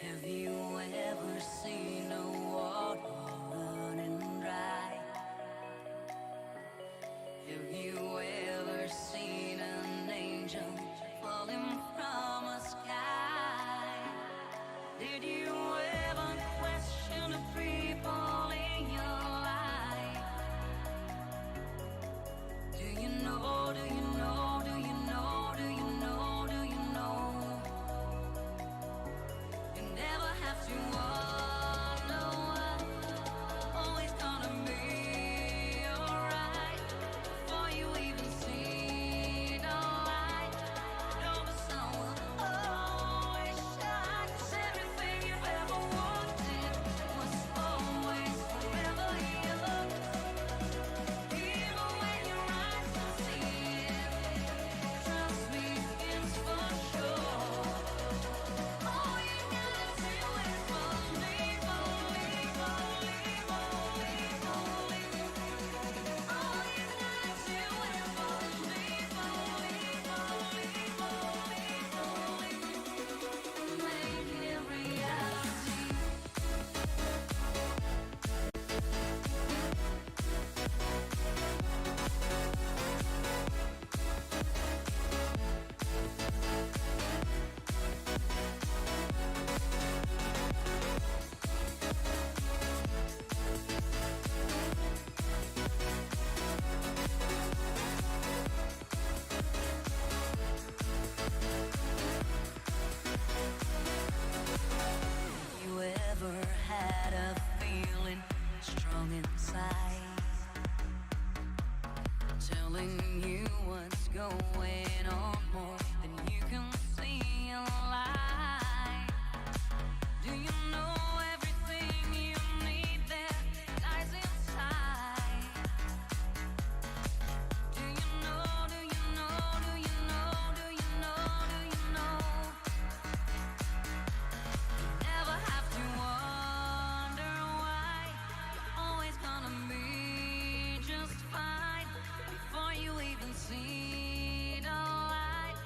Have you ever seen a water running dry? Have you ever seen an angel falling from a sky? Did you ever question the people in your life? Do you know, do you know, do you know, do you know, do you know? You never have to wonder what, always gonna be alright. Before you even see the light, know the sun will always shine. 'Cause everything you've ever wanted was always forever yours. Even when your eyes don't see it, trust me, it's for sure. All you gotta do is believe, believe, believe, believe, believe. All you gotta do is believe, believe, believe, believe, believe. Make it reality. You ever had a feeling strong inside, telling you what's going on more than you can see in life? Do you know everything you need there lies inside? Do you know, do you know, do you know, do you know, do you know? Never have to wonder why. You're always gonna be just fine. Before you even see the light,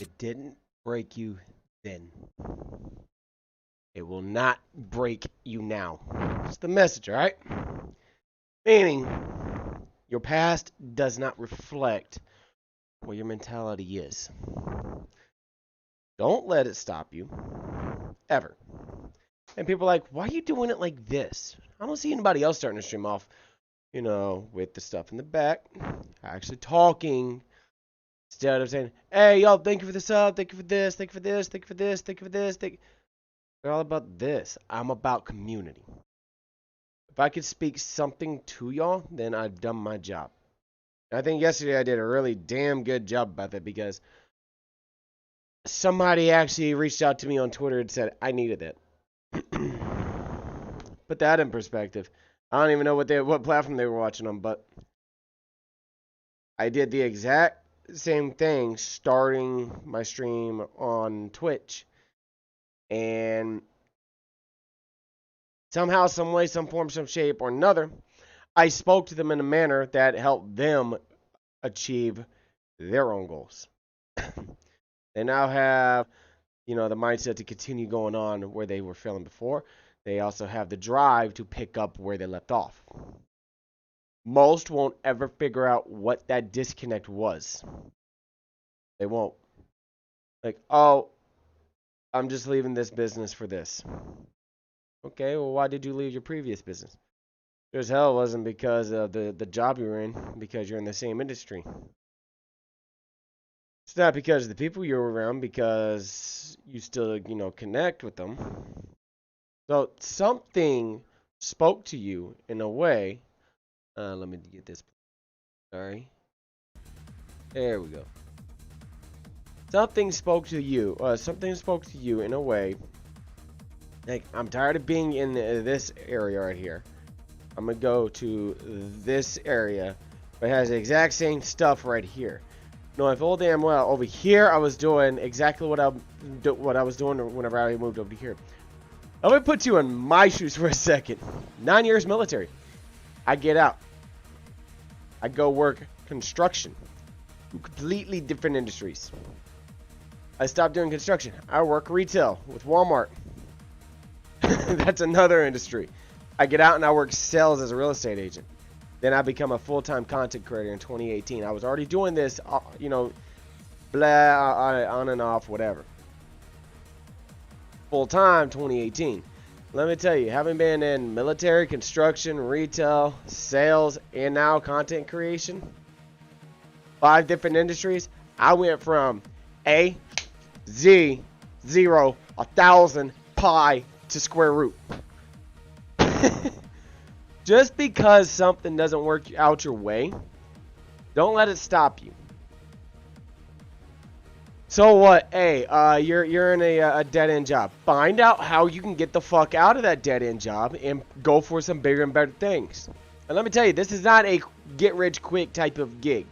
It didn't break you then. It will not break you now. It's the message, all right? Meaning, your past does not reflect where your mentality is. Don't let it stop you. Ever. And people are like, why are you doing it like this? I don't see anybody else starting to stream off, with the stuff in the back. Actually talking. Instead of saying, hey, yo, thank you for the sub, thank you for this, thank you for this, thank you for this, thank you for this. They're all about this. I'm about community. If I could speak something to y'all, then I've done my job. And I think yesterday I did a really damn good job about that because somebody actually reached out to me on Twitter and said, I needed that. Put that in perspective. I don't even know what platform they were watching on, but I did the exact same thing starting my stream on Twitch. And somehow, some way, some form, some shape, or another, I spoke to them in a manner that helped them achieve their own goals. They now have, the mindset to continue going on where they were failing before. They also have the drive to pick up where they left off. Most won't ever figure out what that disconnect was. They won't. Like, oh, I'm just leaving this business for this. Okay, well, why did you leave your previous business? There's hell wasn't because of the job you're in, because you're in the same industry. It's not because of the people you're around, because you still, connect with them. So something spoke to you in a way. Let me get this. Sorry. There we go. Something spoke to you. Something spoke to you in a way. Like, I'm tired of being in this area right here. I'm gonna go to this area, but it has the exact same stuff right here. No, full damn well over here I was doing exactly what I was doing whenever I moved over to here. Let me put you in my shoes for a second. 9 years military. I get out. I go work construction. Completely different industries. I stopped doing construction. I work retail with Walmart. That's another industry. I get out and I work sales as a real estate agent. Then I become a full-time content creator in 2018. I was already doing this, on and off, whatever. Full-time 2018. Let me tell you, having been in military, construction, retail, sales, and now content creation, 5 different industries, I went from A, Z, 0, 1,000, pi to square root. Just because something doesn't work out your way, don't let it stop you. So what? Hey, you're in a dead-end job. Find out how you can get the fuck out of that dead-end job and go for some bigger and better things. And let me tell you, this is not a get-rich-quick type of gig.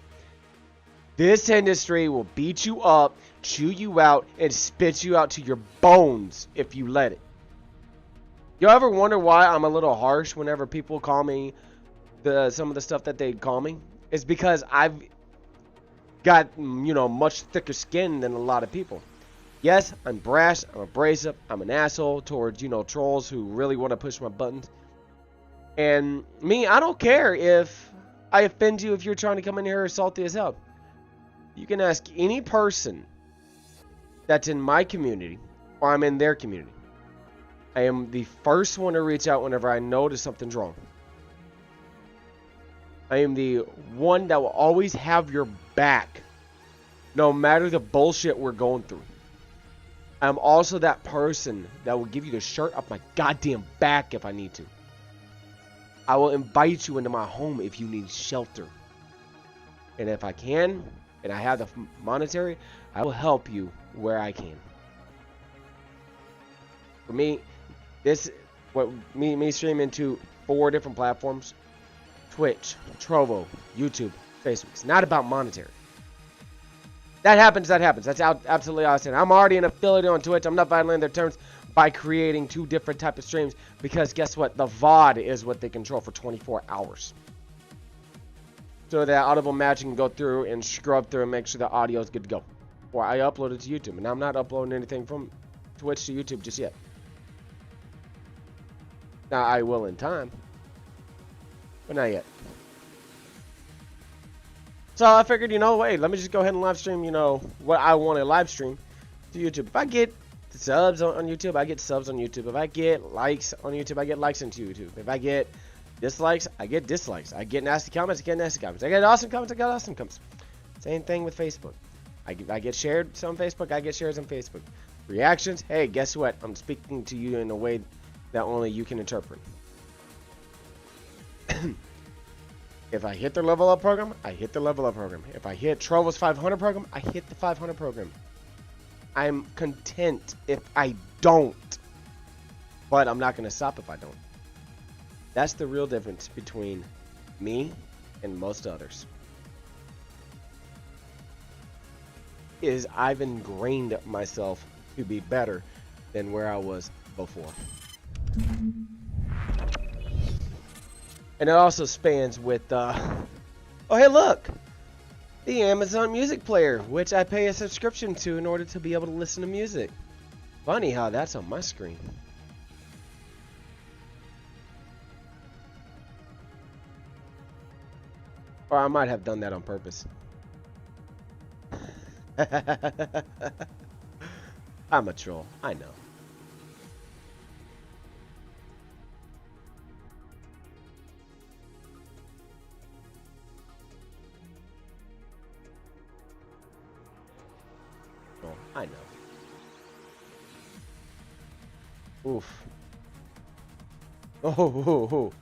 This industry will beat you up, chew you out, and spit you out to your bones if you let it. You ever wonder why I'm a little harsh whenever people call me some of the stuff that they call me? It's because I've got, much thicker skin than a lot of people. Yes, I'm brash, I'm abrasive, I'm an asshole towards, trolls who really want to push my buttons. And me, I don't care if I offend you if you're trying to come in here salty as hell. You can ask any person that's in my community or I'm in their community. I am the first one to reach out whenever I notice something's wrong. I am the one that will always have your back, no matter the bullshit we're going through. I'm also that person that will give you the shirt up my goddamn back if I need to. I will invite you into my home if you need shelter. And if I can, and I have the monetary, I will help you where I can. For me, me streaming to 4 different platforms: Twitch, Trovo, YouTube, Facebook. It's not about monetary. That happens. That's absolutely awesome. I'm already an affiliate on Twitch. I'm not violating their terms by creating 2 different types of streams because guess what? The VOD is what they control for 24 hours. So that audible matching can go through and scrub through and make sure the audio is good to go. or I upload it to YouTube. And I'm not uploading anything from Twitch to YouTube just yet. Now I will in time, but not yet. So I figured, wait, let me just go ahead and live stream, what I want to live stream to YouTube. If I get subs on YouTube, I get subs on YouTube. If I get likes on YouTube, I get likes on YouTube. If I get dislikes, I get dislikes. I get nasty comments, I get nasty comments. I get awesome comments, I get awesome comments. Same thing with Facebook. I get shared on Facebook, I get shares on Facebook. Reactions, hey, guess what? I'm speaking to you in a way that only you can interpret. If I hit the level up program, I hit the level up program. If I hit Trovo's 500 program, I hit the 500 program. I'm content if I don't. But I'm not going to stop if I don't. That's the real difference between me and most others. Is I've ingrained myself to be better than where I was before. And it also spans with, oh hey look! The Amazon Music Player, which I pay a subscription to in order to be able to listen to music. Funny how that's on my screen. Or I might have done that on purpose. I'm a troll, I know. I know. Oof. Oh.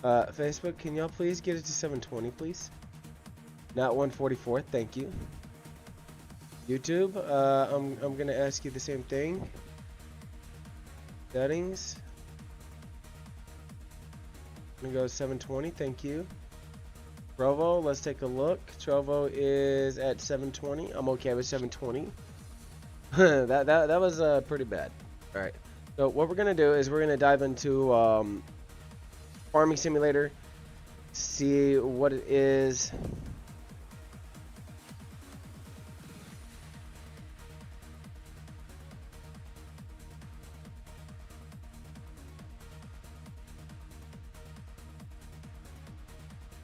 Facebook, can y'all please get it to 720, please? Not 144, thank you. YouTube, I'm gonna ask you the same thing. Settings. I'm gonna go 720, thank you. Trovo, let's take a look. Trovo is at 720. I'm okay with 720. that was pretty bad. All right. So what we're gonna do is we're gonna dive into Farming Simulator, see what it is.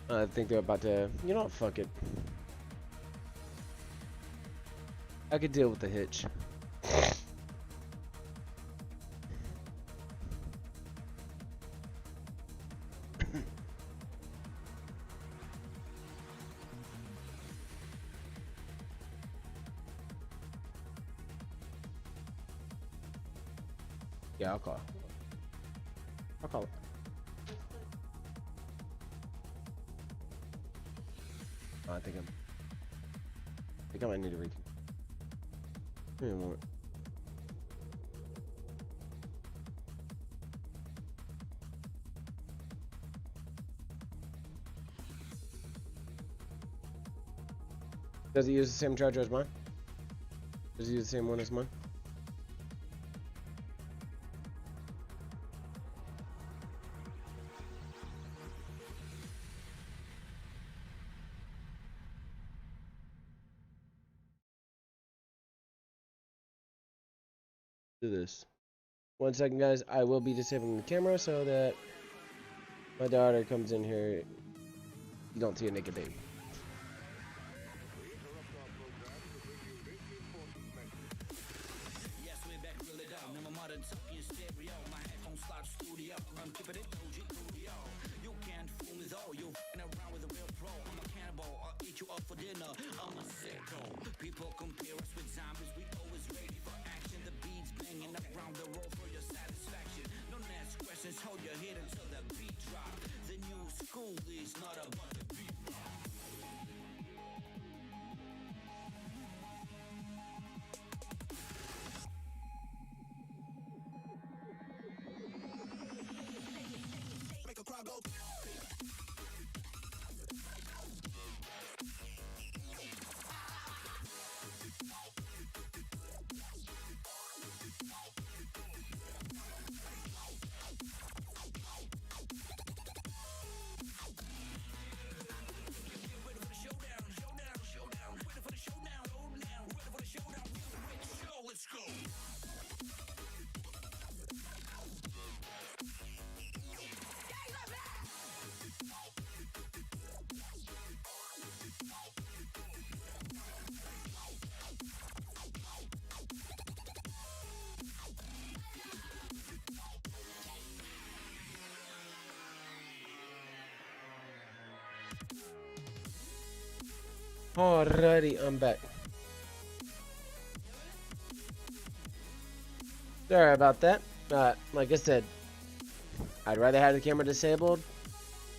I think they're about to. You know what? Fuck it. I could deal with the hitch. Yeah, I'll call. I'll call it. Oh, I think I might need to read. Give me a moment. Does it use the same charger as mine? Does it use the same one as mine? Do this. 1 second, guys. I will be disabling the camera so that my daughter comes in here. You don't see a naked baby. People compare us with zombies, we always ready for action. The beats banging around the road for your satisfaction. Don't ask questions, hold your head until the beat drop. The new school is not about the beat drop. Make a crowd go. Alrighty, I'm back. Sorry about that. Like I said, I'd rather have the camera disabled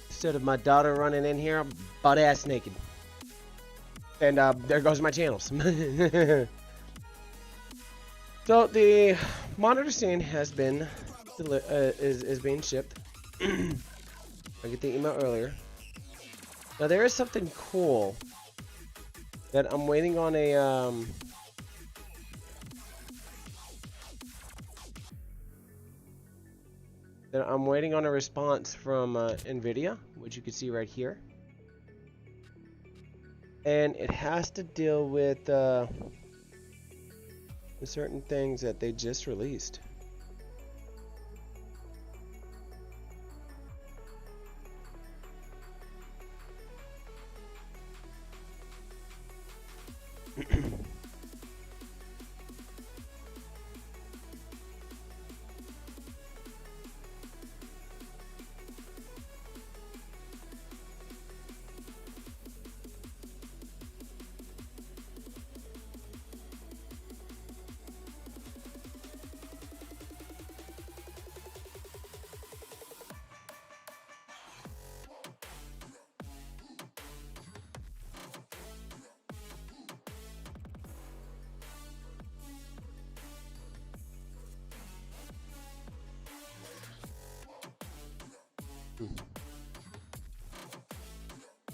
instead of my daughter running in here butt ass naked. And there goes my channels. So the monitor stand has been is being shipped. I get the email earlier. Now there is something cool that I'm waiting on a response from NVIDIA, which you can see right here. And it has to deal with certain things that they just released.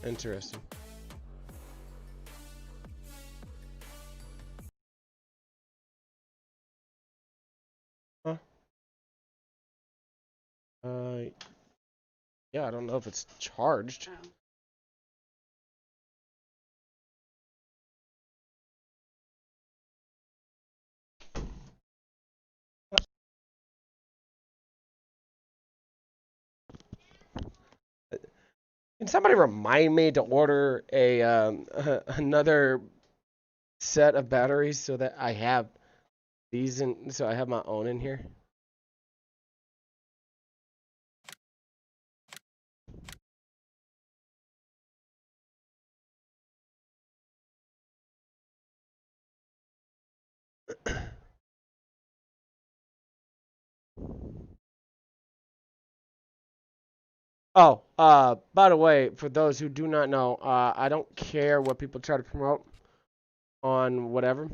Interesting. Huh? Yeah, I don't know if it's charged. Oh. Can somebody remind me to order a another set of batteries so that I have these in, so I have my own in here? Oh, by the way, for those who do not know, I don't care what people try to promote on whatever.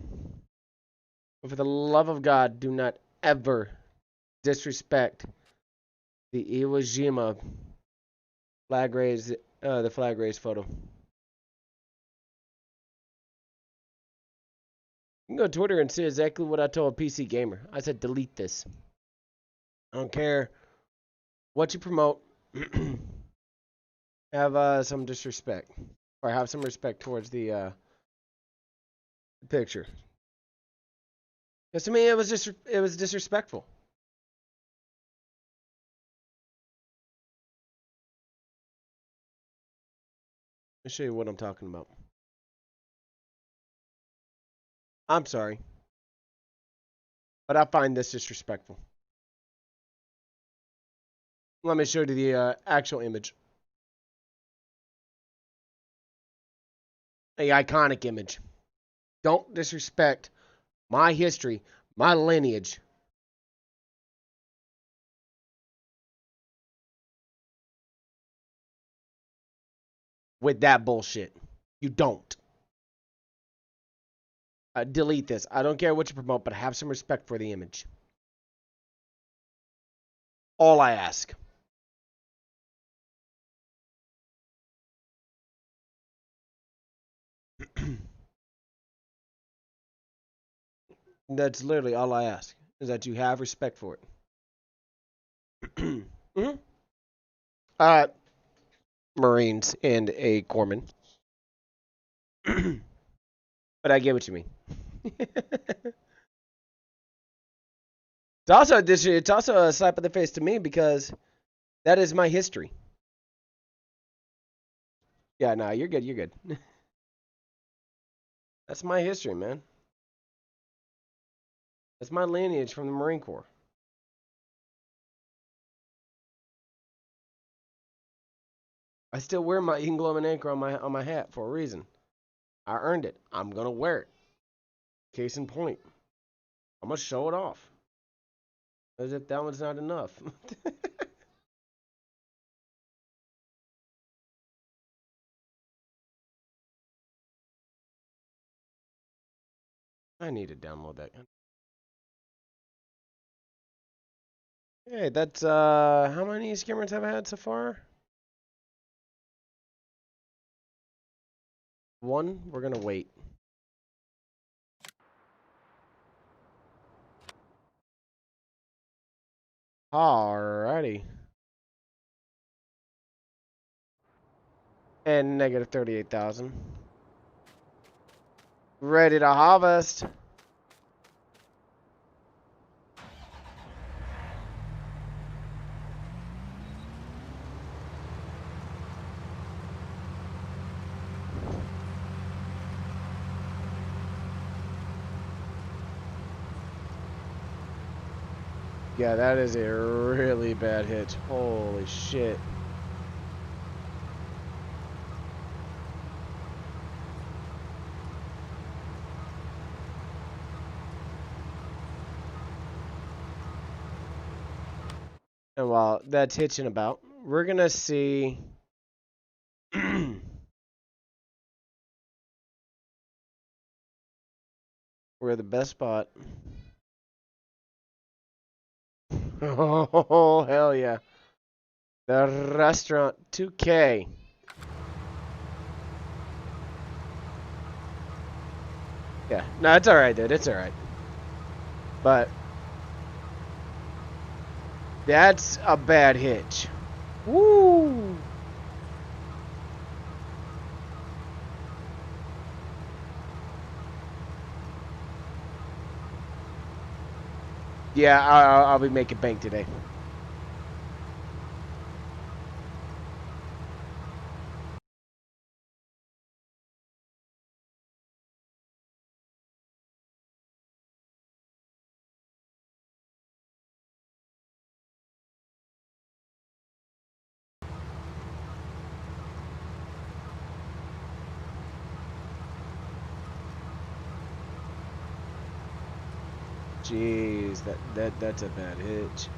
But for the love of God, do not ever disrespect the Iwo Jima flag raise, the flag raise photo. You can go to Twitter and see exactly what I told PC Gamer. I said, delete this. I don't care what you promote. Have some disrespect, or have some respect towards the picture. Because to me, it was disrespectful. Let me show you what I'm talking about. I'm sorry, but I find this disrespectful. Let me show you the actual image. A iconic image. Don't disrespect my history, my lineage. With that bullshit. You don't. Delete this. I don't care what you promote, but have some respect for the image. All I ask. That's literally all I ask, is that you have respect for it. Mm-hmm. Marines and a corpsman. But I get what you mean. It's also a slap in the face to me because that is my history. Yeah, no, you're good. You're good. That's my history, man. That's my lineage from the Marine Corps. I still wear my Eagle and Anchor on my hat for a reason. I earned it. I'm gonna wear it. Case in point. I'm gonna show it off. As if that one's not enough. I need to download that. Hey, that's how many skimmers have I had so far? One. We're gonna wait. Alrighty. And negative 38,000. Ready to harvest. Yeah, that is a really bad hitch. Holy shit. And while that's hitching about, we're gonna see where the best spot. Oh, hell yeah. The restaurant 2K. Yeah, no, it's alright, dude. It's alright. But that's a bad hitch. Woo! Yeah, I'll be making bank today. Jeez, that's a bad hitch.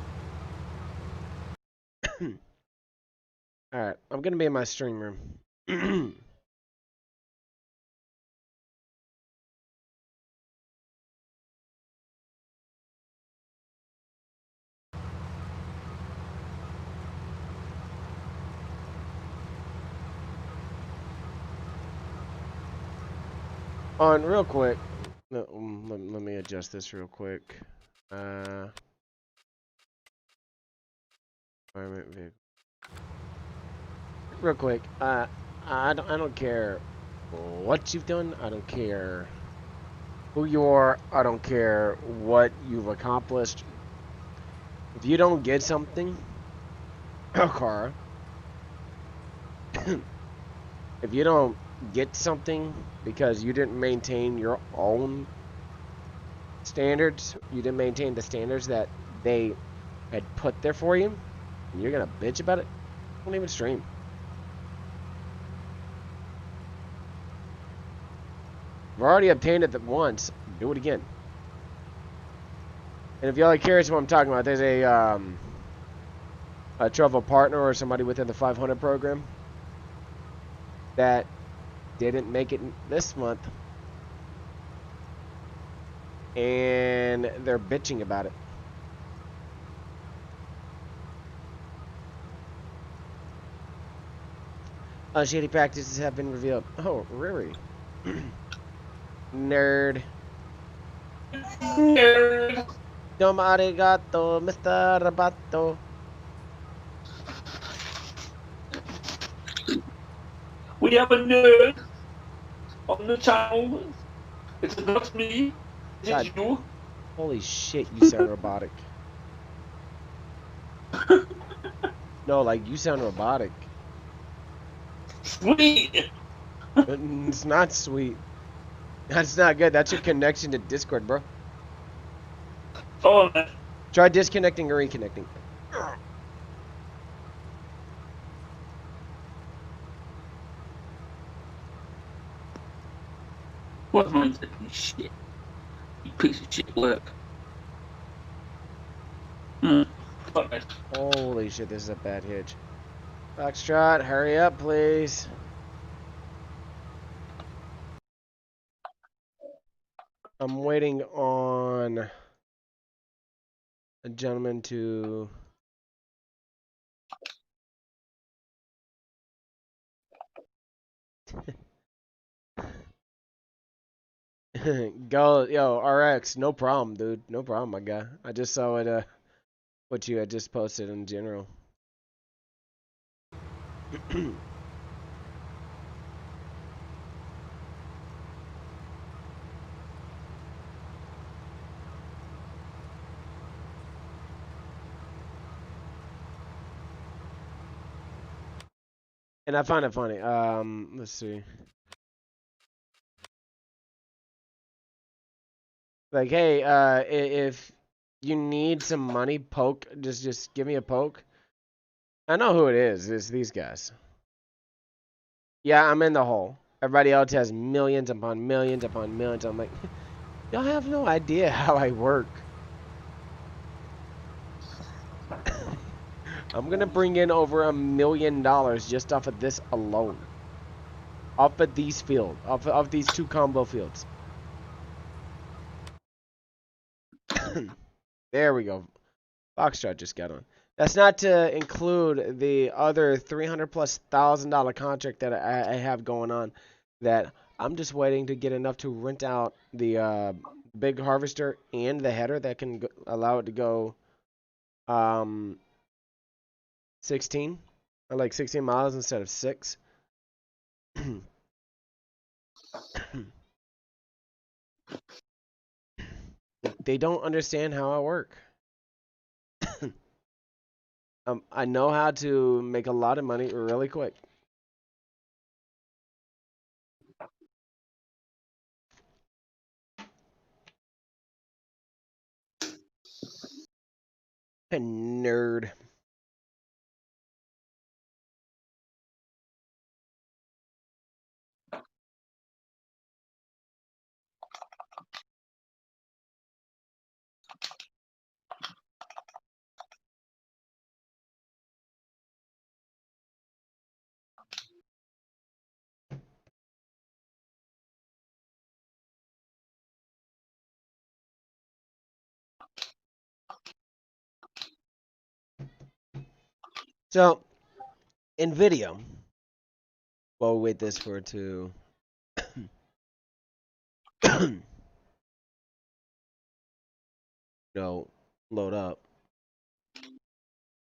Alright, I'm gonna be in my stream room. On real quick. No, let me adjust this real quick. Environment vehicle. Real quick. I don't care what you've done. I don't care who you are. I don't care what you've accomplished. If you don't get something, Cara, if you don't get something because you didn't maintain your own standards, you didn't maintain the standards that they had put there for you, and you're gonna bitch about it, don't even stream. I've already obtained it once, do it again. And if y'all are curious what I'm talking about, there's a travel partner or somebody within the 500 program that didn't make it this month, and they're bitching about it. Shady practices have been revealed. Oh, really? Nerd. Nerd. Domo arigato, Mr. Rabato. We have a nerd on the channel. It's not me. God. It's you. Holy shit, you sound robotic. No, like, you sound robotic. Sweet. It's not sweet. That's not good. That's your connection to Discord, bro. Oh, man. Try disconnecting or reconnecting. What's my shit? You piece of shit work. Fuck it. Holy shit, this is a bad hitch. Foxtrot, hurry up, please. I'm waiting on a gentleman to... Go, yo, RX, no problem, dude. No problem, my guy. I just saw it, what you had just posted in general. And I find it funny. Let's see. Like, hey, if you need some money, poke, just give me a poke. I know who it is. It's these guys. Yeah, I'm in the hole. Everybody else has millions upon millions upon millions. I'm like, y'all have no idea how I work. I'm gonna bring in over $1 million just off of this alone. Off of these fields, off of these 2 combo fields. There we go. Foxtrot just got on. That's not to include the other $300,000+ contract that I have going on. That I'm just waiting to get enough to rent out the big harvester and the header that can allow it to go 16, or like 16 miles instead of 6. They don't understand how I work. I know how to make a lot of money really quick. A nerd. So, NVIDIA. We'll wait this for it to load up.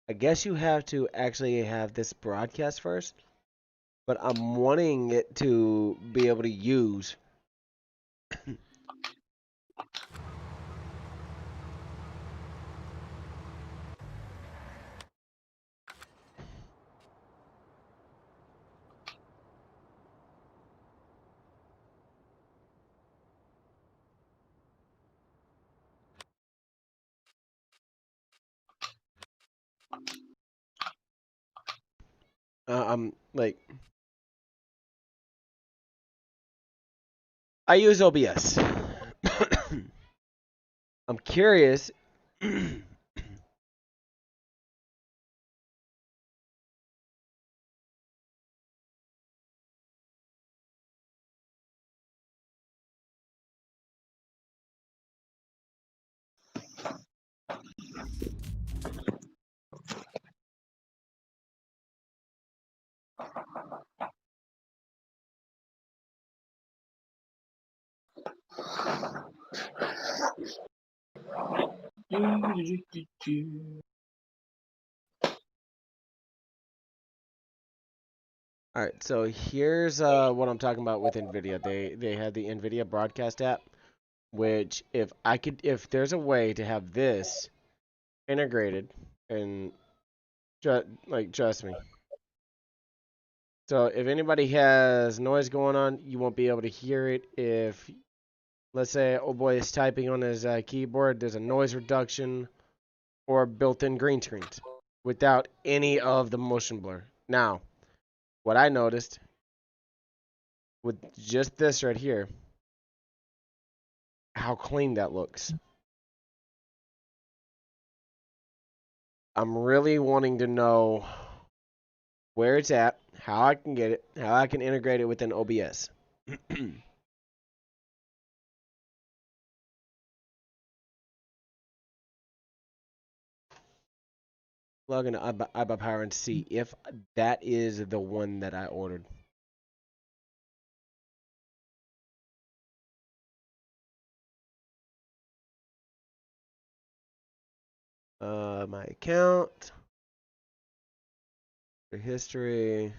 I guess you have to actually have this broadcast first, but I'm wanting it to be able to use I'm like, I use OBS. I'm curious. All right, so here's what I'm talking about with NVIDIA. They had the NVIDIA broadcast app, which if there's a way to have this integrated, and trust me. So if anybody has noise going on, you won't be able to hear it. If, let's say, oh boy is typing on his keyboard, there's a noise reduction or built-in green screens without any of the motion blur. Now, what I noticed with just this right here, how clean that looks. I'm really wanting to know where it's at, how I can get it, how I can integrate it within OBS. Log into iBuyPower and see if that is the one that I ordered. My account, the history.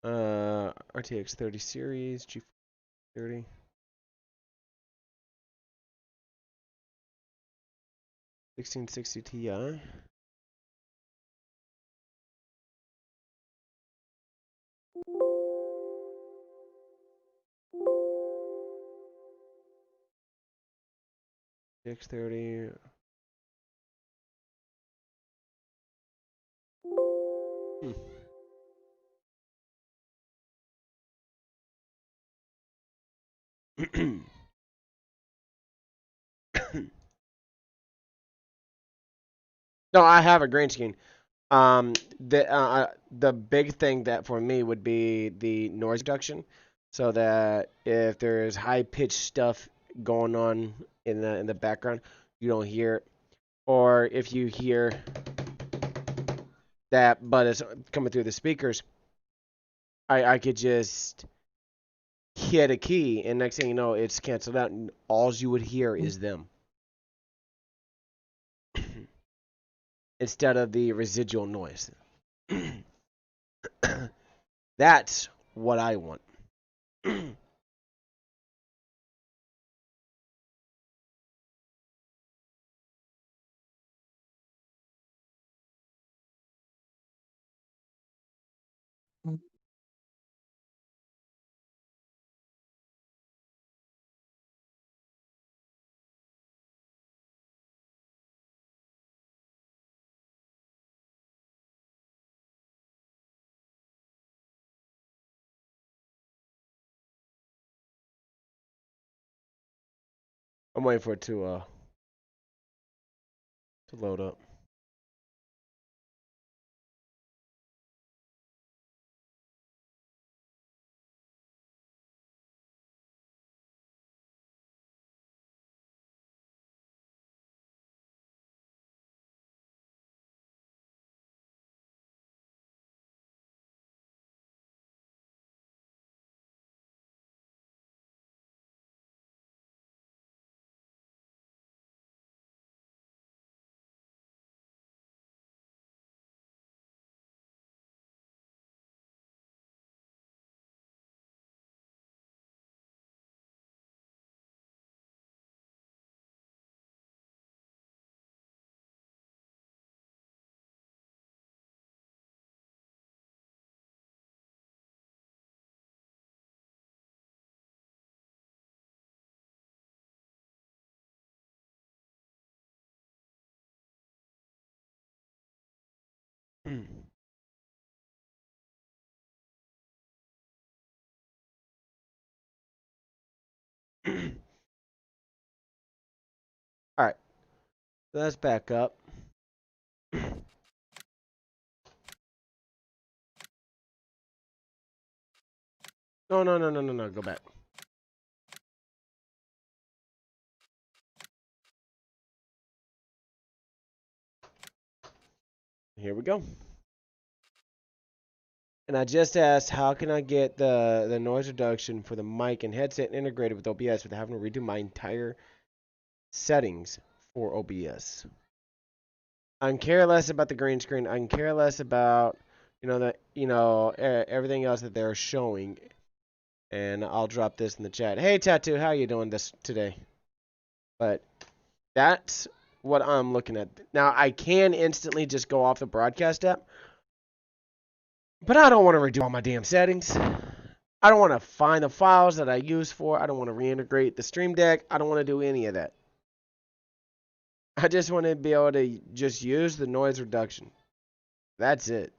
RTX 30 series, G30. $1660 Ti. X30. No, I have a green screen. The big thing that for me would be the noise reduction, so that if there's high pitched stuff going on in the background, you don't hear it, or if you hear that, but it's coming through the speakers, I could just hit a key, and next thing you know, it's canceled out, and all you would hear is them instead of the residual noise. That's what I want. I'm waiting for it to load up. All right, so let's back up. No, go back. Here we go. And I just asked, how can I get the noise reduction for the mic and headset integrated with OBS without having to redo my entire settings for OBS? I can care less about the green screen. I can care less about everything else that they're showing. And I'll drop this in the chat. Hey Tattoo, how you doing this today? But that's what I'm looking at. Now I can instantly just go off the broadcast app, but I don't want to redo all my damn settings. I don't want to find the files that I use for. I don't want to reintegrate the Stream Deck. I don't want to do any of that. I just want to be able to just use the noise reduction. That's it.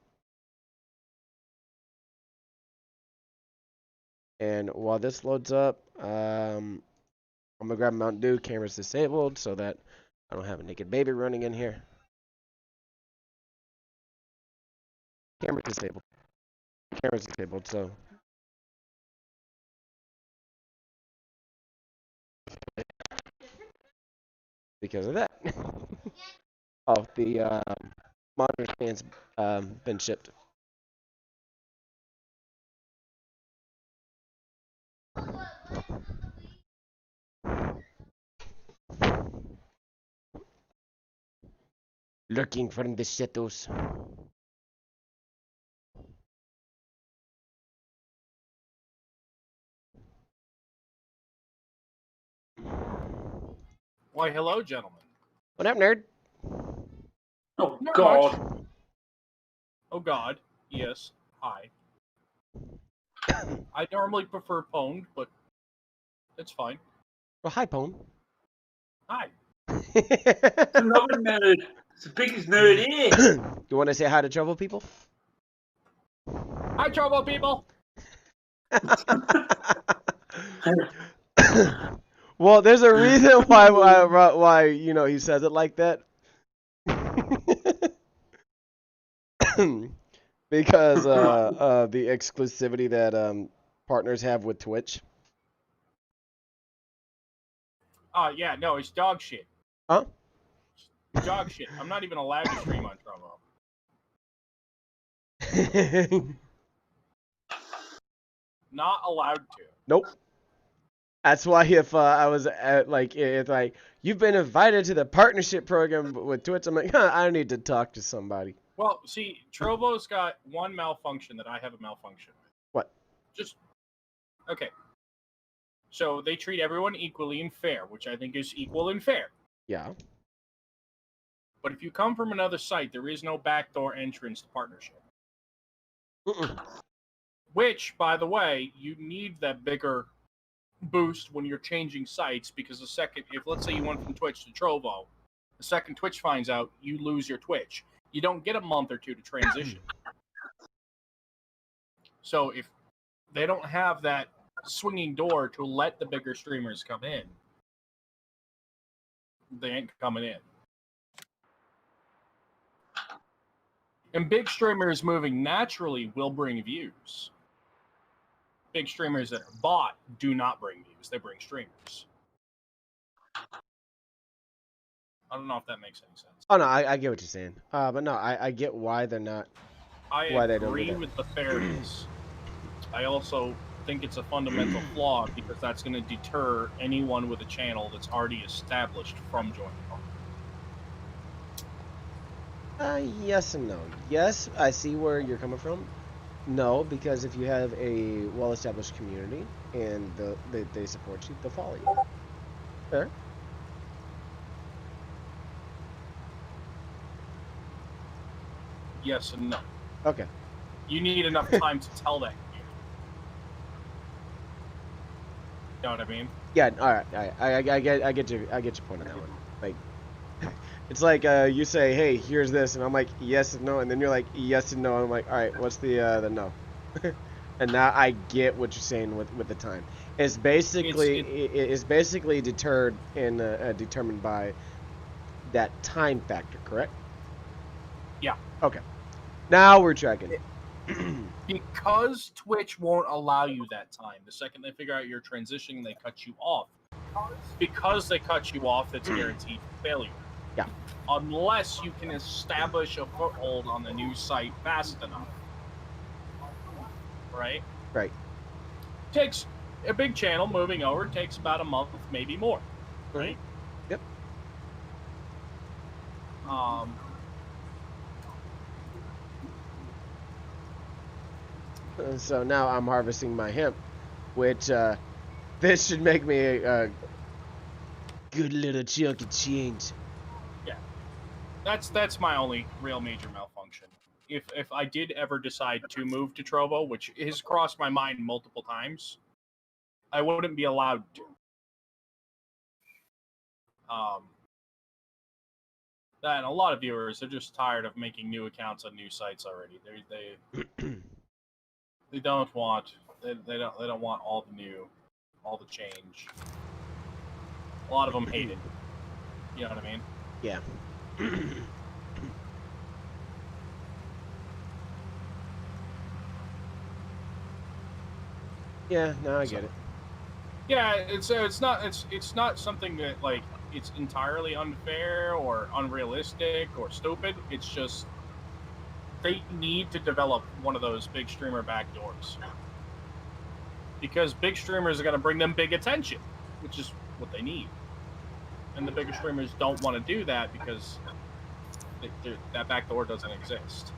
And while this loads up, I'm gonna grab Mountain Dew. Camera's disabled so that I don't have a naked baby running in here. Camera's disabled. Camera's disabled, so. Because of that. Oh, the monitor stand's been shipped. Lurking from the shadows. Why, hello, gentlemen. What up, nerd? Oh, Not God. Oh, God. Yes. Hi. I normally prefer pwned, but it's fine. Well, hi, Pone. Hi. It's another nerd. It's the biggest nerd here. You want to say hi to trouble people? Hi, trouble people. Well, there's a reason why you know he says it like that. Because the exclusivity that partners have with Twitch. Yeah, no, it's dog shit. Huh? Dog shit. I'm not even allowed to stream on Trovo. Not allowed to. Nope. That's why if I was at like it's like you've been invited to the partnership program with Twitch, I'm like, I need to talk to somebody. Well, see, Trovo's got one malfunction that I have a malfunction with. What? Just okay. So they treat everyone equally and fair, which I think is equal and fair. Yeah. But if you come from another site, there is no backdoor entrance to partnership. Mm-mm. Which, by the way, you need that bigger boost when you're changing sites because the second, if let's say you went from Twitch to Trovo, the second Twitch finds out, you lose your Twitch. You don't get a month or two to transition. So if they don't have that swinging door to let the bigger streamers come in, they ain't coming in. And big streamers moving naturally will bring views. Big streamers that are bought do not bring views. They bring streamers. I don't know if that makes any sense. Oh no, I get what you're saying. But no, I get why they're not. I Why they don't do agree that. with the fairness. I also think it's a fundamental flaw because that's going to deter anyone with a channel that's already established from joining. Yes and no. Yes, I see where you're coming from. No, because if you have a well-established community and they support you, they'll follow you. Fair. Yes and no. Okay. You need enough time to tell that. You know what I mean? Yeah. All right. I get your point on that one. Like, it's like you say, hey, here's this, and I'm like, yes and no, and then you're like, yes and no, and I'm like, all right, what's the no? And now I get what you're saying with the time. It's basically it's basically deterred and determined by that time factor, correct? Yeah. Okay. Now we're tracking. Because Twitch won't allow you that time. The second they figure out you're transitioning, they cut you off. Because they cut you off, it's guaranteed failure. Yeah. Unless you can establish a foothold on the new site fast enough. Right? Right. Takes a big channel moving over, takes about a month, maybe more. Right? Yep. So now I'm harvesting my hemp, which this should make me a good little chunk of change. Yeah, that's my only real major malfunction. If I did ever decide to move to Trovo, which has crossed my mind multiple times, I wouldn't be allowed to. That and a lot of viewers are just tired of making new accounts on new sites already. They don't want they don't want all the change. A lot of them hate it. You know what I mean? Yeah. Yeah, no, I get it. Yeah, it's not something that like it's entirely unfair or unrealistic or stupid. It's just they need to develop one of those big streamer backdoors because big streamers are going to bring them big attention, which is what they need. And the bigger streamers don't want to do that because that backdoor doesn't exist.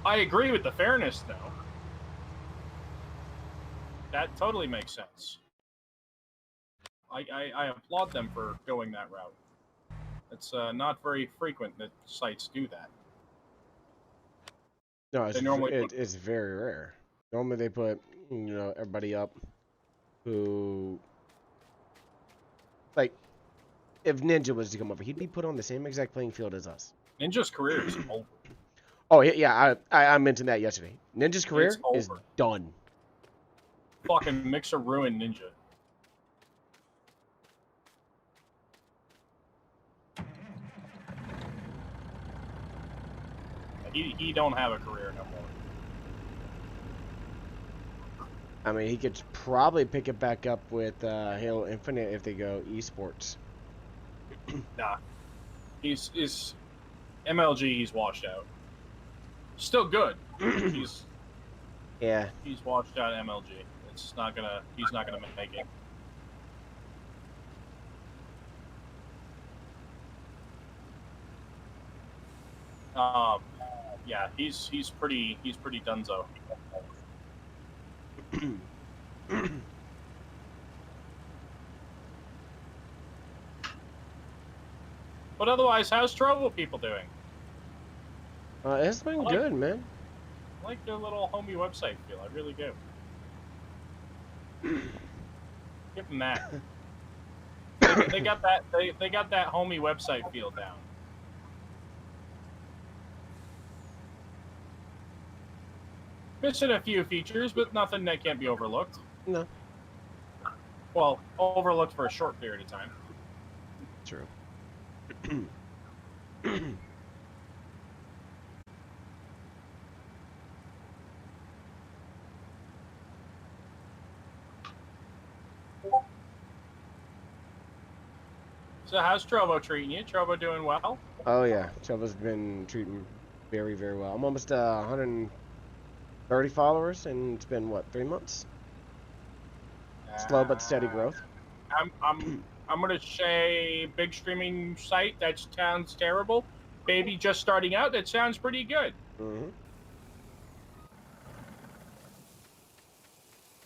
I agree with the fairness, though. That totally makes sense. I applaud them for going that route. It's not very frequent that sites do that. No, They normally it's very rare. Normally they put, everybody up who, like, if Ninja was to come over, he'd be put on the same exact playing field as us. Ninja's career is over. Oh, yeah, I mentioned that yesterday. Ninja's career is over. done. Fucking Mixer ruined Ninja. He don't have a career no more. I mean, he could probably pick it back up with Halo Infinite if they go esports. Nah. He's MLG, he's washed out. Still good. he's washed out MLG. He's not gonna make it. Yeah, he's pretty dunzo. But otherwise, how's Trovo people doing? It's been good, man. I like their little homie website feel. I really do. Give them that. They got that. They got that homie website feel down. Missing a few features, but nothing that can't be overlooked. No. Well, overlooked for a short period of time. True. So how's Trovo treating you? Trovo doing well? Oh yeah, Trovo's been treating me very, very well. I'm almost 130 followers, and it's been what, 3 months? Slow but steady growth. I'm gonna say big streaming site. That sounds terrible. Baby just starting out. That sounds pretty good.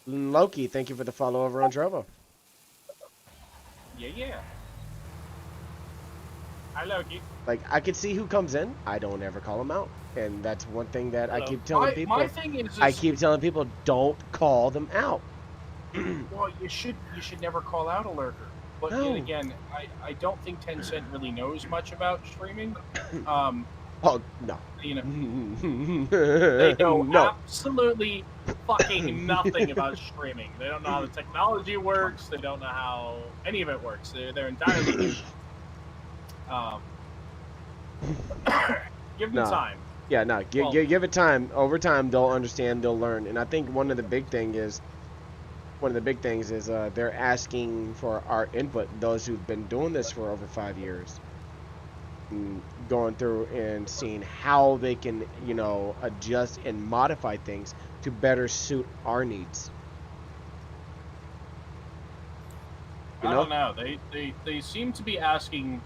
Loki, thank you for the follow over on Trovo. Yeah. Hi, Loki. Like, I can see who comes in. I don't ever call them out, and that's one thing that I keep telling people. My thing is, I keep telling people, don't call them out. Well, you should never call out a lurker. But No. yet again, I don't think Tencent really knows much about streaming. Oh no. You know, they know No. absolutely fucking nothing about streaming. They don't know how the technology works. They don't know how any of it works. They're entirely new. Give them No. time. Yeah, no. Well- Give it time. Over time, they'll understand. They'll learn. And I think one of the big things is they're asking for our input. Those who've been doing this for over 5 years, and going through and seeing how they can, adjust and modify things to better suit our needs. I don't know. They seem to be asking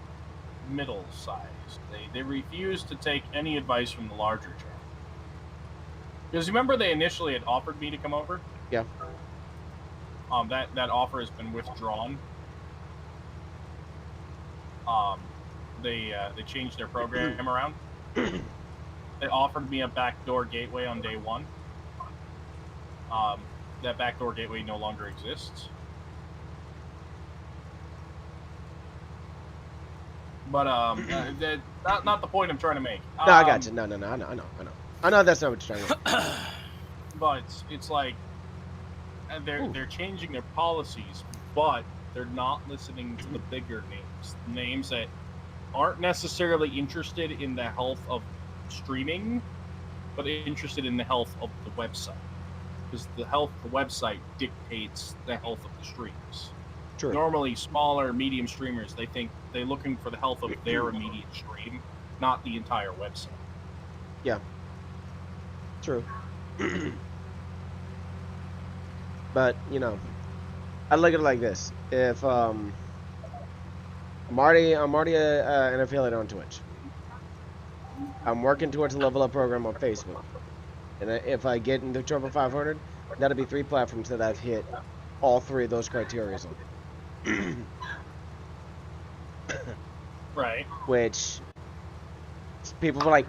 middle size. They refuse to take any advice from the larger channel. Because remember they initially had offered me to come over? Yeah. That offer has been withdrawn. They changed their program around. They offered me a backdoor gateway on day one. That backdoor gateway no longer exists. But not the point I'm trying to make. No, I got you. No, I know. I know that's not what you're trying to do. But it's like they're changing their policies, but they're not listening to the bigger names that aren't necessarily interested in the health of streaming, but interested in the health of the website, because the health of the website dictates the health of the streams. True. Normally, smaller, medium streamers, they think they're looking for the health of their immediate stream, not the entire website. Yeah. True. But, you know, I look at it like this. If I'm already an affiliate on Twitch. I'm working towards a level up program on Facebook. And if I get into Trouble 500, that'll be 3 platforms that I've hit all 3 of those criteria on. Right. Which people were like,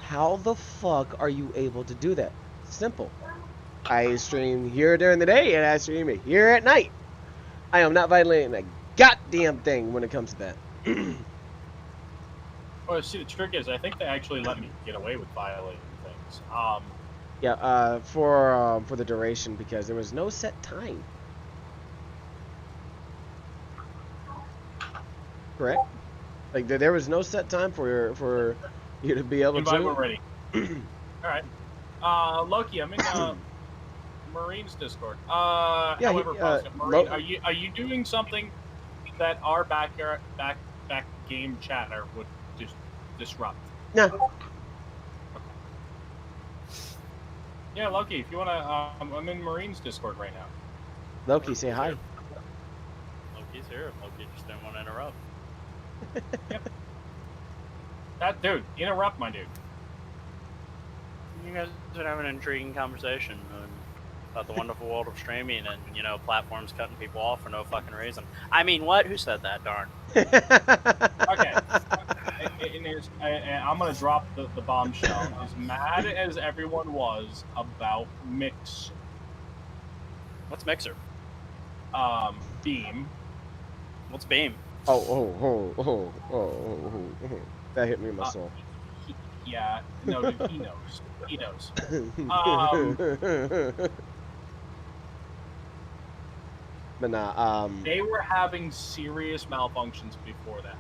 how the fuck are you able to do that? Simple. I stream here during the day and I stream here at night. I am not violating a goddamn thing when it comes to that. Well, see, the trick is, I think they actually let me get away with violating things. Yeah, for the duration, because there was no set time. Correct? Like there was no set time for you to be able Invite to. when ready. All right. Loki, I'm in Marines Discord. Yeah, However, Marine, Lo- are you doing something that our back game chatter would just disrupt? No. Yeah, Loki, if you wanna, I'm in Marines Discord right now. Loki, say hi. Loki's here. Loki just didn't want to interrupt. That dude, interrupt my dude. You guys are having an intriguing conversation about the wonderful world of streaming and, you know, platforms cutting people off for no fucking reason. I mean, what? Who said that? Darn. Okay. I'm gonna drop the bombshell. As mad as everyone was about Mix, What's Mixer? Beam. What's Beam? Oh. That hit me in my soul. Yeah, no, dude, he knows. He knows. But nah, They were having serious malfunctions before that.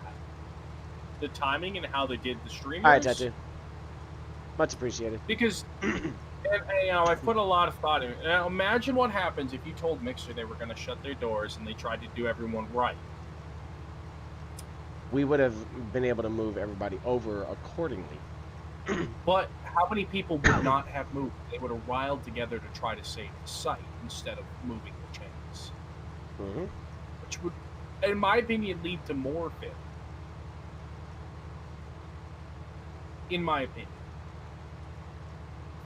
The timing and how they did the streamers. alright, Tattoo. Much appreciated. Because, and, you know, I put a lot of thought in it. Now, imagine what happens if you told Mixer they were going to shut their doors and they tried to do everyone right. We would have been able to move everybody over accordingly. But how many people would not have moved? They would have riled together to try to save the site instead of moving the chains. Mm-hmm. Which would, in my opinion, lead to more fit. In my opinion.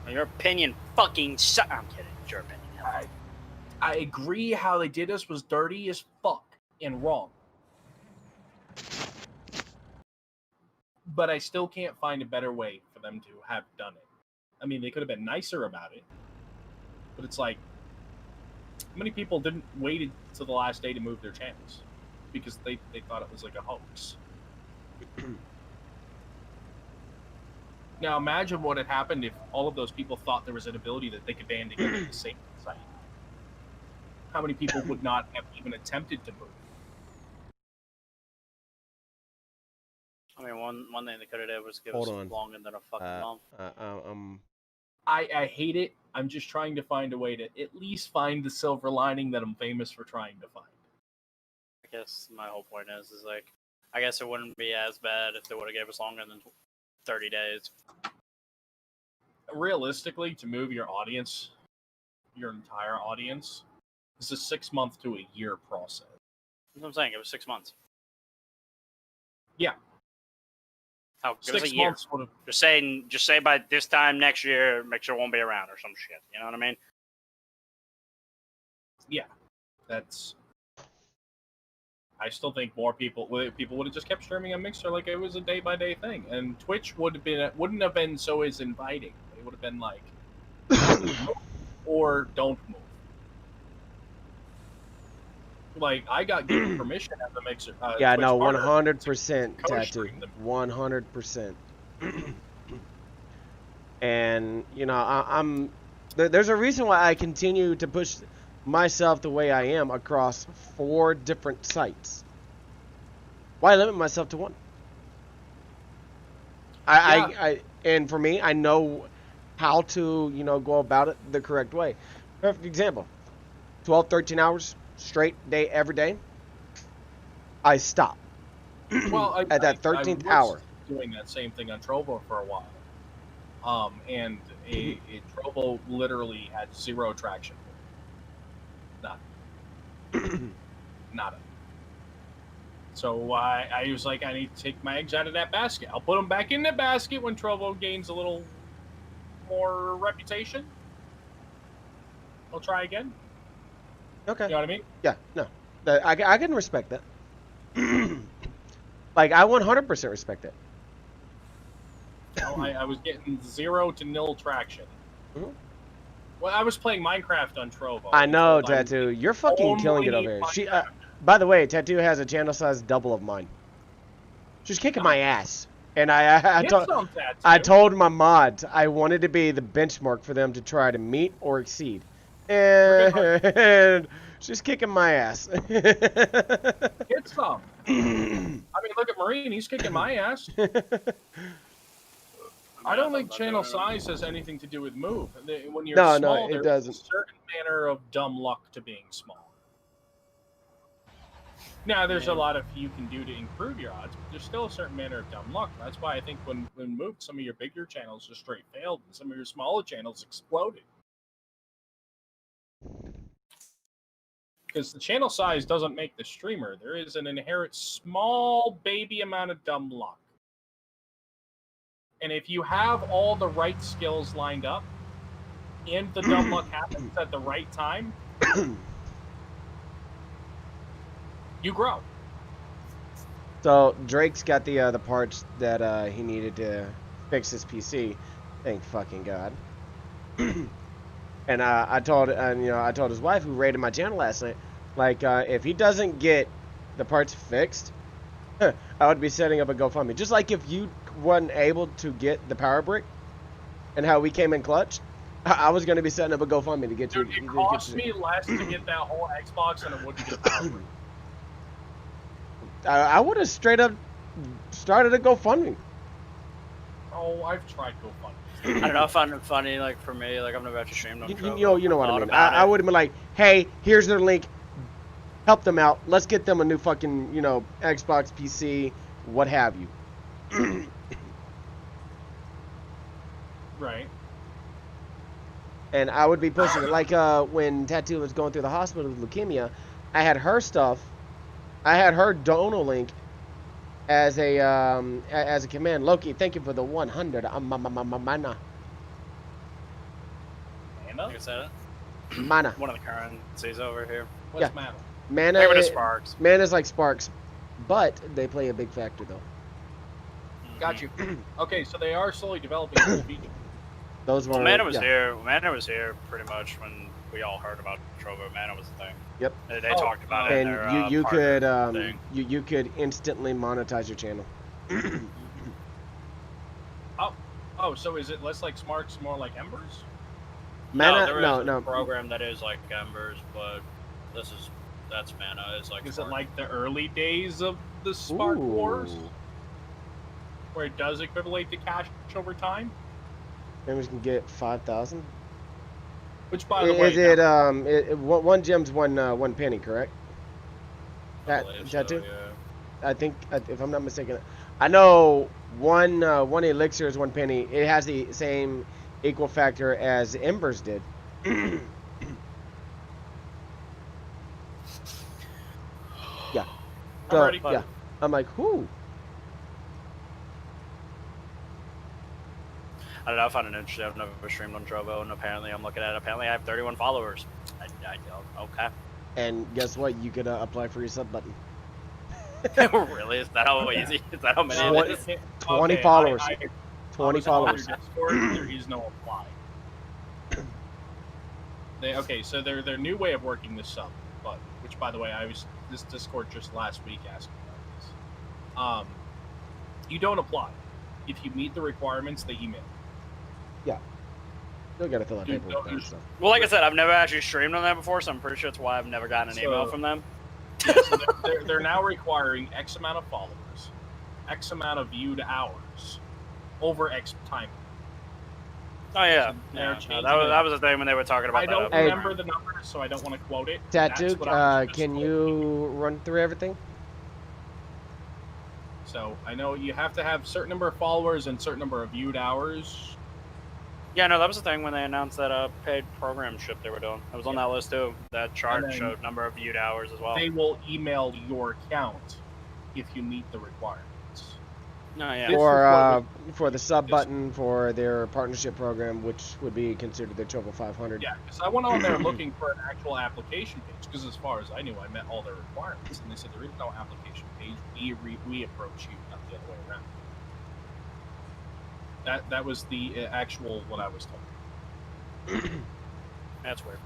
Your opinion fucking sucks. I'm kidding. It's your opinion. I agree how they did us was dirty as fuck and wrong. But I still can't find a better way for them to have done it. I mean, they could have been nicer about it. But it's like, how many people didn't wait until the last day to move their channels? Because they thought it was like a hoax. Now imagine what had happened if all of those people thought there was an ability that they could band together at the same site. How many people would not have even attempted to move? I mean, one thing they could have did was give Hold us on. longer than a fucking month. I hate it. I'm just trying to find a way to at least find the silver lining that I'm famous for trying to find. I guess my whole point is like, I guess it wouldn't be as bad if they would have gave us longer than 30 days. Realistically, to move your audience, your entire audience, is a 6 month to a year process. That's what I'm saying. It was 6 months. Yeah. How? It was 6 a year. months would have. Just say by this time next year, Mixer won't be around or some shit. You know what I mean? Yeah, that's. I still think more people would have just kept streaming on Mixer like it was a day by day thing, and Twitch wouldn't have been so as inviting. It would have been like, or don't move. Like I got given permission to have the mixer. Yeah, Twitch no, partner 100% to tattoo. co-stream them. 100%. And you know, there's a reason why I continue to push myself the way I am across 4 different sites. Why limit myself to one? And for me, I know how to, you know, go about it the correct way. Perfect example. 12, 13 hours straight day every day. I stop. Well, At that 13th hour. Doing that same thing on Trovo for a while. And a Trovo literally had 0 traction. None. Nada. So I was like, I need to take my eggs out of that basket. I'll put them back in the basket when Trovo gains a little more reputation. I'll try again. Okay. You know what I mean? Yeah, no. I can respect that. Like, I 100% respect that. You know, I was getting 0 to 0 traction. Mhm. Well, I was playing Minecraft on Trovo. I know, so I'm Tattoo. You're fucking killing it over here. only She, by the way, Tattoo has a channel size double of mine. She's kicking my ass. And Get some Tattoo. I told my mods I wanted to be the benchmark for them to try to meet or exceed. And she's kicking my ass. Get some. I mean, look at Marine. He's kicking my ass. I don't think channel size has anything to do with move. When you're No, small, it there's doesn't. a certain manner of dumb luck to being small. Now, there's a lot of you can do to improve your odds, but there's still a certain manner of dumb luck. That's why I think when moved, some of your bigger channels just straight failed, and some of your smaller channels exploded. Because the channel size doesn't make the streamer. There is an inherent small baby amount of dumb luck. And if you have all the right skills lined up, and the dumb luck happens at the right time, you grow. So Drake's got the parts that he needed to fix his PC. Thank fucking God. And I told his wife, who raided my channel last night, like if he doesn't get the parts fixed, I would be setting up a GoFundMe. Just like if you wasn't able to get the power brick, and how we came in clutch, I was going to be setting up a GoFundMe to get you. Dude, it cost me less to get that whole Xbox than it would to get a power brick. I would have straight up started a GoFundMe. Oh, I've tried GoFundMe. I don't know. I find it funny, like for me, like I've never actually streamed on Trovo. You know what I mean. Thought I about would have been like, hey, here's their link. Help them out. Let's get them a new fucking, Xbox, PC, what have you. Right. And I would be pushing it. Like when Tattoo was going through the hospital with leukemia, I had her stuff. I had her Dono link as a command. Loki, thank you for the 100. Mana. Mana? Like I said, Mana. one of the currencies over here. What's Yeah. Mana? Mana. Maybe the Sparks. Mana's like Sparks, but they play a big factor though. Got you. Okay, so they are slowly developing cool features. Those were. Well, Mana was yeah. here. Mana was here pretty much when we all heard about Trovo. Mana was the thing. Yep. They talked about it. In And their, you partner could thing. you could instantly monetize your channel. Oh, so is it less like Smarks, more like Embers? Mana, there is no. a program that is like Embers, but that's Mana. It's like. Is Spark. it like the early days of the Spark Wars, Ooh. where it does equivalent to cash over time? Members can get 5,000. Which, by the way, Is it one gem's one penny, correct? I believe so, too? yeah. I think, if I'm not mistaken, I know one elixir is 1 penny. It has the same equal factor as Embers did. Yeah. I'm ready. Yeah. I'm like, whoo. I don't know. I found it interesting. I've never streamed on Trovo, and apparently I'm looking at it. Apparently I have 31 followers. Okay. And guess what? You could apply for your sub button. Really? Is that how easy? Is that how many What? it is? 20 followers. I 20 was on your followers. Discord, there is no apply. So their new way of working this sub, but which by the way, this Discord just last week asking about this. You don't apply. If you meet the requirements, they email. Still gotta fill out Dude, paperwork don't and use- stuff. Well, like I said, I've never actually streamed on that before, so I'm pretty sure that's why I've never gotten an email So- from them. So they're now requiring X amount of followers, X amount of viewed hours, over X time. Oh yeah, They're yeah. No, changing that it. was the thing when they were talking about I don't that. remember the numbers, so I don't want to quote it. That's Tattoo, what I was just can quoting. you run through everything? So I know you have to have a certain number of followers and certain number of viewed hours. Yeah, no, that was the thing when they announced that paid program ship they were doing. It was on that list too. That chart And then- showed number of viewed hours as well. They will email your account if you meet the requirements. No, yeah. This Or is for the sub this- button for their partnership program, which would be considered their Choco 500. Yeah, because I went on there looking for an actual application page. Because as far as I knew, I met all their requirements, and they said there is no application page. We approach you, not the other way around. That was the actual what I was told. That's weird.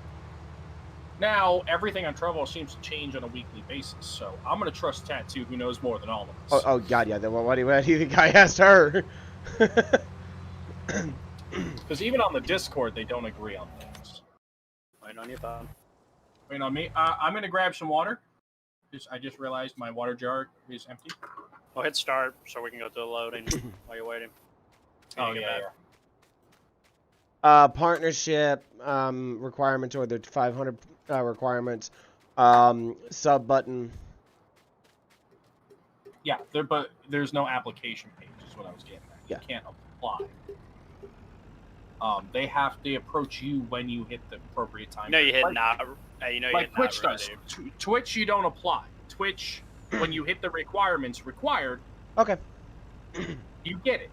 Now everything on Trovo seems to change on a weekly basis, so I'm gonna trust Tattoo, who knows more than all of us. Oh God, yeah. Then what do you think I asked her? Because even on the Discord, they don't agree on things. Wait on your phone. Wait on me. I'm gonna grab some water. I just realized my water jar is empty. Well, hit start so we can go through the loading while you're waiting. Oh Get yeah, back. yeah. Partnership requirements or the 500 requirements. Sub button. Yeah, but there's no application page, is what I was getting at. Yeah. You can't apply. They have to approach you when you hit the appropriate time. You know you hit Like- not. You know you like hit Twitch not does. ready. Twitch, you don't apply. Twitch, when you hit the requirements required, Okay. you get it.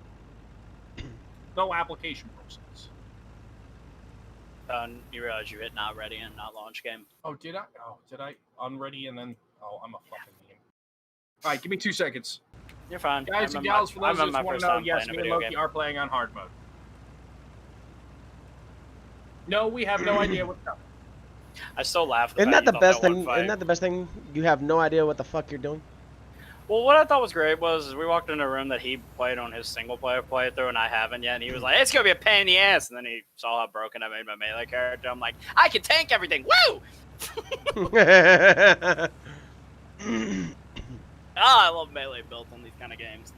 No application process. You realize you hit not ready and not launch game. Oh, did I? Oh, did I? Unready and then. Oh, I'm a fucking idiot. All right, give me 2 seconds. You're fine. Guys I and remember gals, for I those that remember just my want first to know, time yes, playing a me and video Loki game. are playing on hard mode. No, we have no idea what's coming. I still laugh. At the Isn't fact that the you thought best one thing? fight- Isn't that the best thing? You have no idea what the fuck you're doing. Well, what I thought was great was we walked into a room that he played on his single player playthrough, and I haven't yet. And he was like, "It's gonna be a pain in the ass." And then he saw how broken I made my melee character. I'm like, "I can tank everything." Woo! I love melee builds on these kind of games.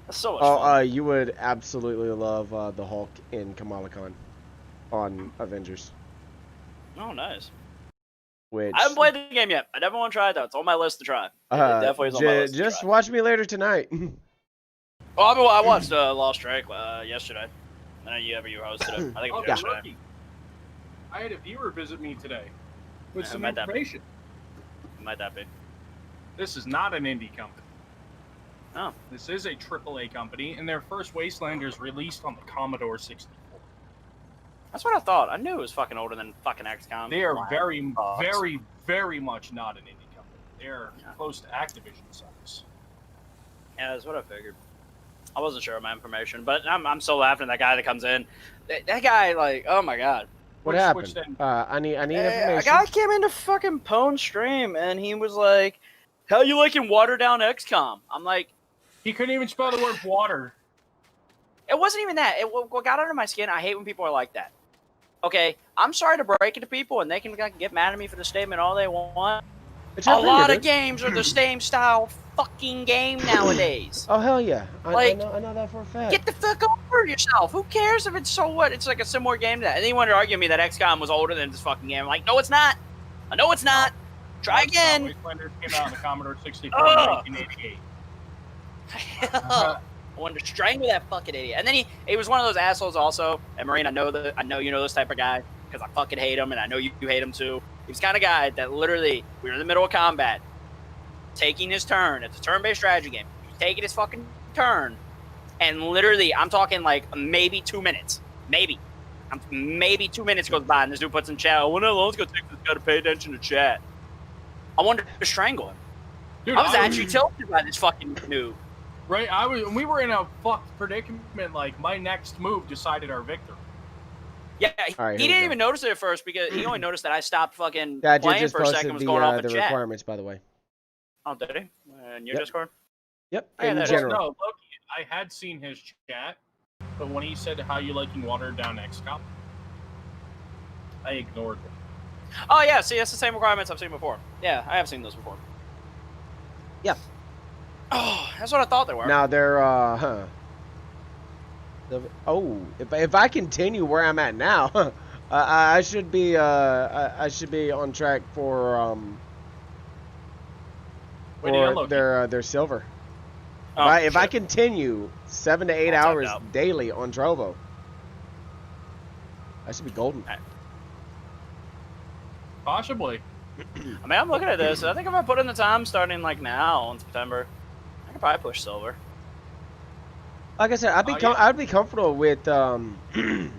That's so much fun. You would absolutely love the Hulk in Kamala Khan on Avengers, Oh, nice. which I haven't played the game yet. I never want to try it though. It's on my list to try. It definitely is on my list to just try. watch me later tonight. Oh, I watched Lost Drake yesterday. I know you hosted it. I think it Oh, was yeah. yesterday. Lucky. I had a viewer visit me today with Yeah, some might that be? information. Might that be? This is not an indie company. Oh. This is a AAA company, and their first Wastelanders released on the Commodore 64. That's what I thought. I knew it was fucking older than fucking XCOM. They are Wow. very, Fucks. very, very much not an indie company. They're Yeah. close to Activision size. Yeah, that's what I figured. I wasn't sure of my information, but I'm so laughing at that guy that comes in. That guy, like, oh my god. What Which happened? then- I need A information. guy came into fucking Pone's stream and he was like, "How you liking watered down XCOM?" I'm like, He couldn't even spell the word water. it wasn't even that. What got under my skin, I hate when people are like that. Okay, I'm sorry to break it to people, and they can get mad at me for the statement all they want. It's A your finger, lot of dude. games are the same style fucking game nowadays. Oh hell yeah! I Like, know that for a fact. Get the fuck over yourself. Who cares if it's so what? It's like a similar game to that. And then you want to argue with me that XCOM was older than this fucking game. I'm like, no, it's not. I know it's not. Try again. Wastelanders came out on the Commodore 64 in Ugh. 1988. I wanted to strangle that fucking idiot. And then he was one of those assholes also. And Marine, I know you know this type of guy because I fucking hate him, and I know you hate him too. He was the kind of guy that literally, we were in the middle of combat, taking his turn. It's a turn-based strategy game. He's taking his fucking turn, and literally, I'm talking like maybe 2 minutes, maybe 2 minutes goes by, and this dude puts in chat, "Oh, no, let's go take this guy to pay attention to chat." I wanted to strangle him. Dude, I was actually tilted by this fucking noob. Right, we were in a fucked predicament. Like my next move decided our victory. Yeah, All right, he here we didn't go. even notice it at first because he only noticed that I stopped fucking Yeah, I did playing just for a second, posted was going off the a chat. requirements, by the way. Oh, did he? In your Yep. Discord? Yep, Oh, yeah, in that is- general. No, Loki, I had seen his chat, but when he said how you liking watered down XCOM, I ignored it. Oh, yeah, see, that's the same requirements I've seen before. Yeah, I have seen those before. Yeah. Oh, that's what I thought they were. Now they're oh, if I continue where I'm at now, I should be I should be on track for Wait, you got Loki. their silver. Oh, If I shit. continue 7 to 8 All timed hours out. daily on Trovo, I should be golden. Possibly. I mean, I'm looking at this. I think if I put in the time starting like now in September, I could probably push silver. Like I said, Oh, yeah. I'd be comfortable with I'd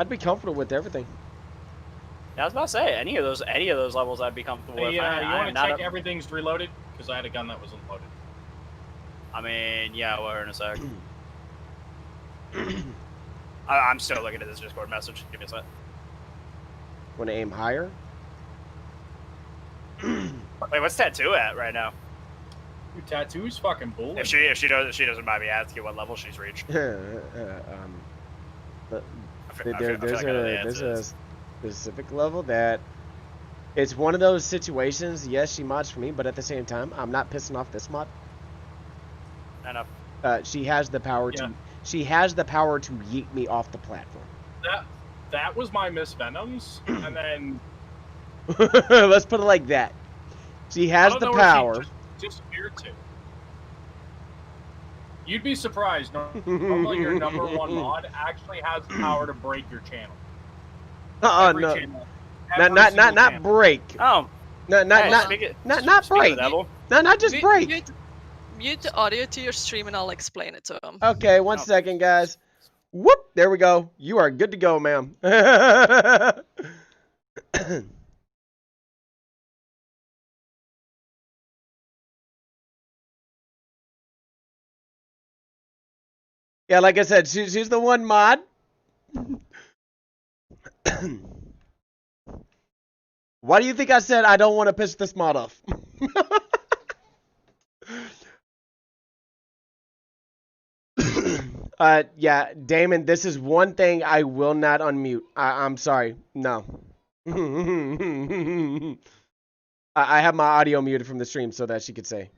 be comfortable with everything. Yeah, I was about to say any of those levels I'd be comfortable with. Hey, you I want am to not check a- everything's reloaded? Because I had a gun that wasn't loaded. I mean, yeah, we're in a sec. I'm still looking at this Discord message. Give me a sec. Want to aim higher? Wait, what's Tattoo at right now? Your tattoo's fucking bull. If she doesn't mind me asking what level she's reached. There's I feel like I know the there's answer. a specific level that it's one of those situations. Yes, she mods for me, but at the same time, I'm not pissing off this mod. I know. She has the power Yeah. to. She has the power to yeet me off the platform. That was my Miss Venoms, and then Let's put it like that. She I has don't the know where power. she just disappeared to. You'd be surprised. Normally, your number one mod actually has the power to break your channel. Every No, channel. Every not single channel. break. Oh, not hey, not speaking not of break. the devil, not just break. Mute the audio to your stream and I'll explain it to him. Okay, one Oh. second, guys. Whoop! There we go. You are good to go, ma'am. Yeah, like I said, she's the one mod. Why do you think I said I don't want to piss this mod off? Yeah, Damon, this is one thing I will not unmute. I'm sorry. No. I have my audio muted from the stream so that she could say.